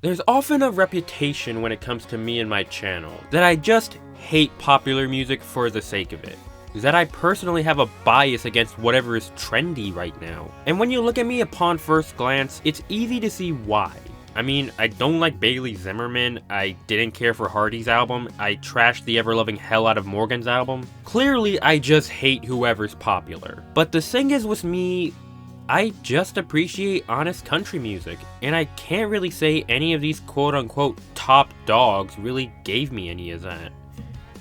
There's often a reputation when it comes to me and my channel that I just hate popular music for the sake of it. That I personally have a bias against whatever is trendy right now. And when you look at me upon first glance, it's easy to see why. I mean, I don't like Bailey Zimmerman, I didn't care for Hardy's album, I trashed the ever-loving hell out of Morgan's album. Clearly, I just hate whoever's popular. But the thing is with me, I just appreciate honest country music, and I can't really say any of these quote-unquote top dogs really gave me any of that.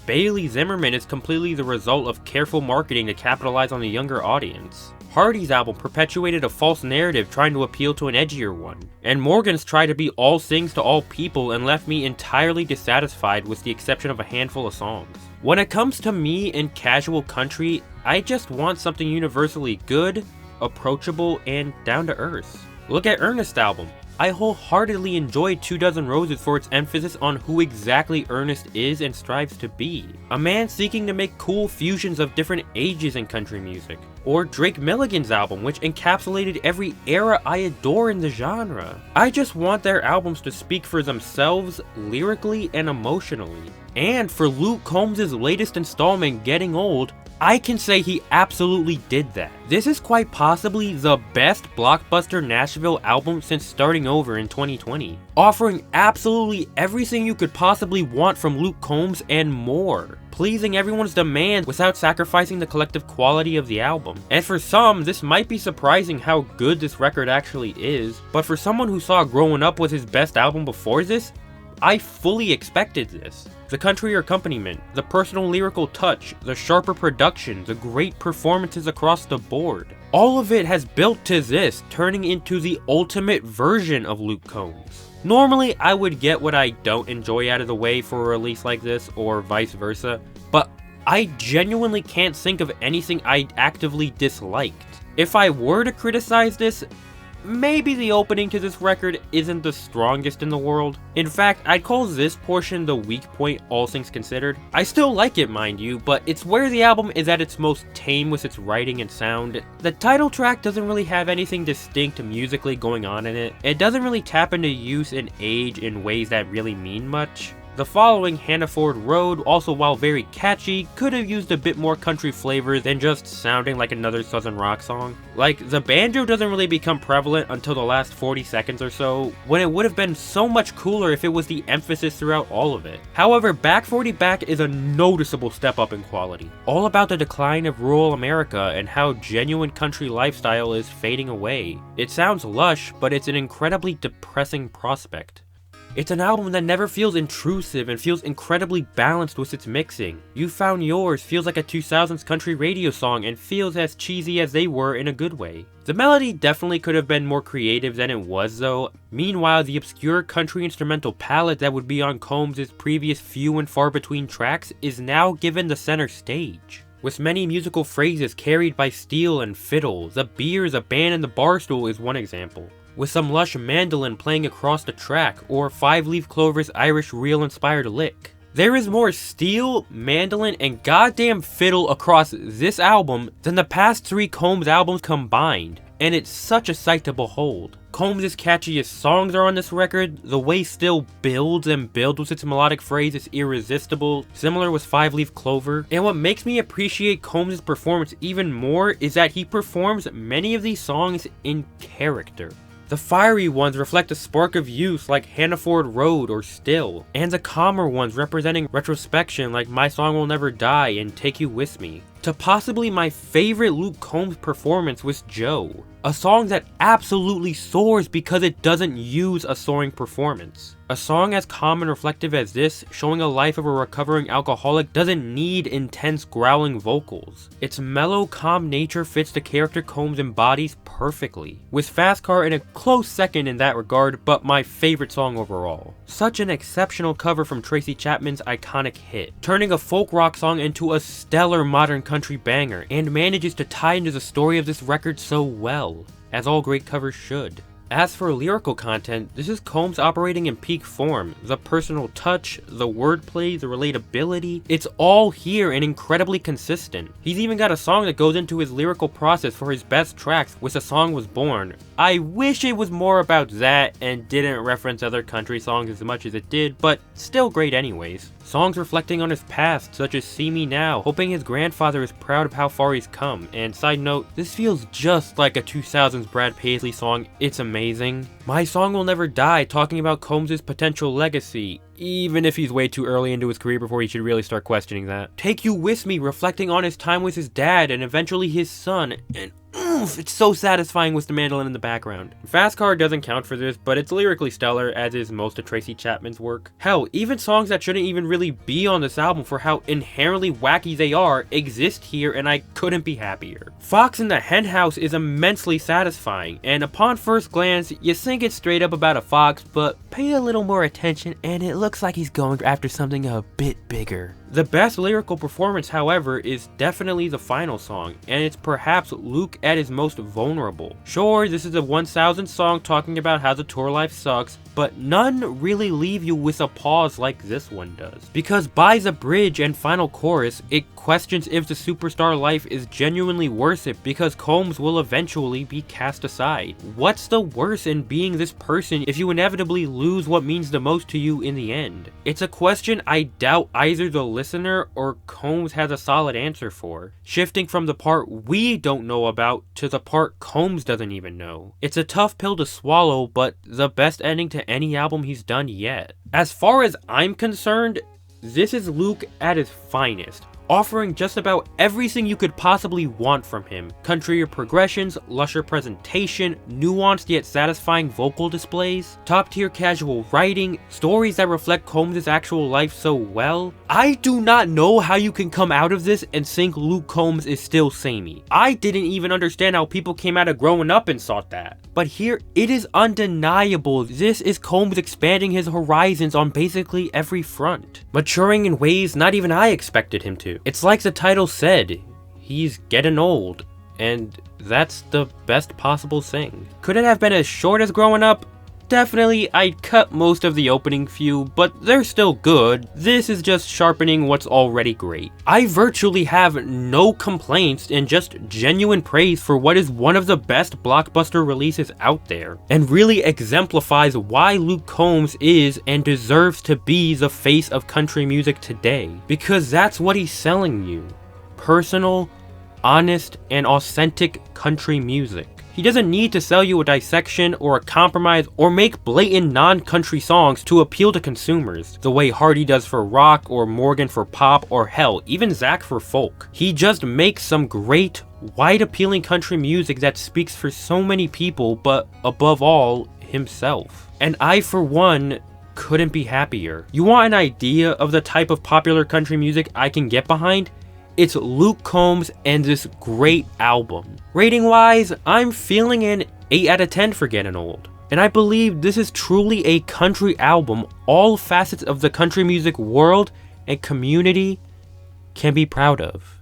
Bailey Zimmerman is completely the result of careful marketing to capitalize on the younger audience. Hardy's album perpetuated a false narrative trying to appeal to an edgier one, and Morgan's tried to be all things to all people and left me entirely dissatisfied with the exception of a handful of songs. When it comes to me and casual country, I just want something universally good, approachable, and down to earth. Look at Ernest's album. I wholeheartedly enjoyed 2 Dozen Roses for its emphasis on who exactly Ernest is and strives to be. A man seeking to make cool fusions of different ages in country music. Or Drake Milligan's album, which encapsulated every era I adore in the genre. I just want their albums to speak for themselves, lyrically and emotionally. And for Luke Combs' latest installment, Getting Old, I can say he absolutely did that. This is quite possibly the best blockbuster Nashville album since starting over in 2020, offering absolutely everything you could possibly want from Luke Combs and more, pleasing everyone's demands without sacrificing the collective quality of the album. And for some, this might be surprising how good this record actually is, but for someone who saw Growing Up was his best album before this, I fully expected this. The country accompaniment, the personal lyrical touch, the sharper production, the great performances across the board. All of it has built to this, turning into the ultimate version of Luke Combs. Normally, I would get what I don't enjoy out of the way for a release like this, or vice versa, but I genuinely can't think of anything I actively disliked. If I were to criticize this, maybe the opening to this record isn't the strongest in the world. In fact, I'd call this portion the weak point, all things considered. I still like it, mind you, but it's where the album is at its most tame with its writing and sound. The title track doesn't really have anything distinct musically going on in it. It doesn't really tap into youth and age in ways that really mean much. The following, Hannaford Road, also while very catchy, could have used a bit more country flavor than just sounding like another southern rock song. Like, the banjo doesn't really become prevalent until the last 40 seconds or so, when it would have been so much cooler if it was the emphasis throughout all of it. However, Back 40 Back is a noticeable step up in quality, all about the decline of rural America and how genuine country lifestyle is fading away. It sounds lush, but it's an incredibly depressing prospect. It's an album that never feels intrusive and feels incredibly balanced with its mixing. You Found Yours feels like a 2000s country radio song and feels as cheesy as they were in a good way. The melody definitely could have been more creative than it was though. Meanwhile, the obscure country instrumental palette that would be on Combs' previous few and far between tracks is now given the center stage. With many musical phrases carried by steel and fiddle, The Beers, A Band and the Barstool is one example, with some lush mandolin playing across the track, or 5 Leaf Clover's Irish reel-inspired lick. There is more steel, mandolin, and goddamn fiddle across this album than the past 3 Combs albums combined, and it's such a sight to behold. Combs' catchiest songs are on this record, the way Still builds and builds with its melodic phrase is irresistible, similar with 5 Leaf Clover, and what makes me appreciate Combs' performance even more is that he performs many of these songs in character. The fiery ones reflect a spark of youth like Hannaford Road or Still, and the calmer ones representing retrospection like My Song Will Never Die and Take You With Me, to possibly my favorite Luke Combs performance with Joe, a song that absolutely soars because it doesn't use a soaring performance. A song as calm and reflective as this, showing a life of a recovering alcoholic, doesn't need intense growling vocals. Its mellow, calm nature fits the character Combs embodies perfectly, with Fast Car in a close second in that regard, but my favorite song overall. Such an exceptional cover from Tracy Chapman's iconic hit, turning a folk rock song into a stellar modern country banger, and manages to tie into the story of this record so well, as all great covers should. As for lyrical content, this is Combs operating in peak form. The personal touch, the wordplay, the relatability, it's all here and incredibly consistent. He's even got a song that goes into his lyrical process for his best tracks, which the song was born. I wish it was more about that and didn't reference other country songs as much as it did, but still great anyways. Songs reflecting on his past, such as See Me Now, hoping his grandfather is proud of how far he's come, and side note, this feels just like a 2000s Brad Paisley song, it's amazing. My Song Will Never Die, talking about Combs' potential legacy, even if he's way too early into his career before he should really start questioning that. Take You With Me, reflecting on his time with his dad and eventually his son, and it's so satisfying with the mandolin in the background. Fast Car doesn't count for this, but it's lyrically stellar, as is most of Tracy Chapman's work. Hell, even songs that shouldn't even really be on this album for how inherently wacky they are exist here, and I couldn't be happier. Fox in the Hen House is immensely satisfying, and upon first glance, you think it's straight up about a fox, but pay a little more attention and it looks like he's going after something a bit bigger. The best lyrical performance, however, is definitely the final song, and it's perhaps Luke at his most vulnerable. Sure, this is a 1000 song talking about how the tour life sucks, but none really leave you with a pause like this one does. Because by the bridge and final chorus, it questions if the superstar life is genuinely worth it because Combs will eventually be cast aside. What's the worst in being this person if you inevitably lose what means the most to you in the end? It's a question I doubt either the listener or Combs has a solid answer for, shifting from the part we don't know about to the part Combs doesn't even know. It's a tough pill to swallow, but the best ending to any album he's done yet. As far as I'm concerned, this is Luke at his finest, offering just about everything you could possibly want from him. Country progressions, lusher presentation, nuanced yet satisfying vocal displays, top tier casual writing, stories that reflect Combs' actual life so well. I do not know how you can come out of this and think Luke Combs is still samey. I didn't even understand how people came out of growing up and thought that. But here, it is undeniable. This is Combs expanding his horizons on basically every front, maturing in ways not even I expected him to. It's like the title said, he's getting old, and that's the best possible thing. Could it have been as short as Growing Up? Definitely, I'd cut most of the opening few, but they're still good. This is just sharpening what's already great. I virtually have no complaints and just genuine praise for what is one of the best blockbuster releases out there, and really exemplifies why Luke Combs is and deserves to be the face of country music today. Because that's what he's selling you. Personal, honest, and authentic country music. He doesn't need to sell you a dissection or a compromise or make blatant non-country songs to appeal to consumers, the way Hardy does for rock or Morgan for pop or hell, even Zach for folk. He just makes some great, wide-appealing country music that speaks for so many people, but above all, himself. And I, for one, couldn't be happier. You want an idea of the type of popular country music I can get behind? It's Luke Combs and this great album. Rating wise, I'm feeling an 8 out of 10 for Gettin' Old. And I believe this is truly a country album all facets of the country music world and community can be proud of.